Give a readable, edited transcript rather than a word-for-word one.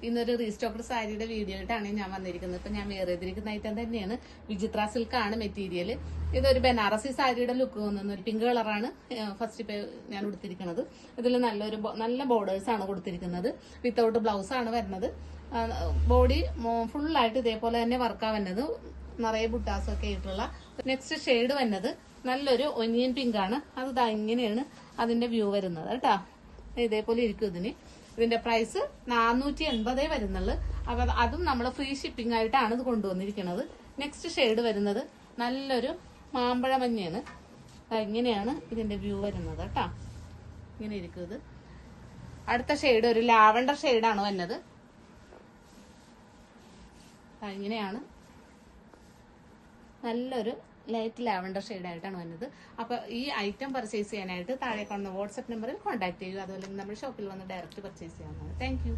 ഇന്നൊരു റീസ്റ്റോക്ക്ഡ് സാരിയുടെ വീഡിയോ ആയിട്ടാണ് ഞാൻ വന്നിരിക്കുന്നത്. ഇപ്പൊ ഞാൻ വെയർ ചെയ്തിരിക്കുന്ന ഐറ്റം തന്നെയാണ്. വിചിത്ര സിൽക്കാണ് മെറ്റീരിയൽ. ഇതൊരു ബനാറസി സാരിയുടെ ലുക്ക് തോന്നുന്ന ഒരു പിങ്ക് കളറാണ് ഫസ്റ്റ് ഇപ്പൊ ഞാൻ കൊടുത്തിരിക്കുന്നത്. ഇതിൽ നല്ല ബോർഡേഴ്സ് ആണ് കൊടുത്തിരിക്കുന്നത്. വിത്തൗട്ട് ബ്ലൗസ് ആണ് വരുന്നത്. ബോഡി ഫുള്ളായിട്ട് ഇതേപോലെ തന്നെ വർക്കാ വരുന്നത്. നിറയെ ബുട്ടാസൊക്കെ ആയിട്ടുള്ള. നെക്സ്റ്റ് ഷെയ്ഡ് വരുന്നത് നല്ലൊരു ഒനിയൻ പിങ്ക് ആണ്. അത് ഇങ്ങനെയാണ് അതിന്റെ വ്യൂ വരുന്നത് കേട്ടോ. ഇതേപോലെ ഇരിക്കും ഇതിന്റെ പ്രൈസ് 480 വരുന്നുള്ളു. അപ്പൊ അതും നമ്മൾ ഫ്രീ ഷിപ്പിംഗ് ആയിട്ടാണ് ഇത് കൊണ്ടുവന്നിരിക്കുന്നത്. നെക്സ്റ്റ് ഷെയ്ഡ് വരുന്നത് നല്ലൊരു മാമ്പഴ മഞ്ഞയാണ്. ഇങ്ങനെയാണ് ഇതിന്റെ വ്യൂ വരുന്നത് കേട്ടോ. ഇങ്ങനെ ഇരിക്കും ഇത്. അടുത്ത ഷെയ്ഡ് ഒരു ലാവണ്ടർ ഷെയ്ഡാണ് വരുന്നത്. ഇങ്ങനെയാണ് നല്ലൊരു ലൈറ്റ് ലാവണ്ടർ ഷെയ്ഡായിട്ടാണ് വരുന്നത്. അപ്പൊ ഈ ഐറ്റം പർച്ചേസ് ചെയ്യാനായിട്ട് താഴെ കാണുന്ന വാട്സ്ആപ്പ് നമ്പറിൽ കോൺടാക്ട് ചെയ്യുക. അതുപോലെ നമ്മുടെ ഷോപ്പിൽ വന്ന് ഡയറക്റ്റ് പർച്ചേസ് ചെയ്യാവുന്നതാണ്. Thank you.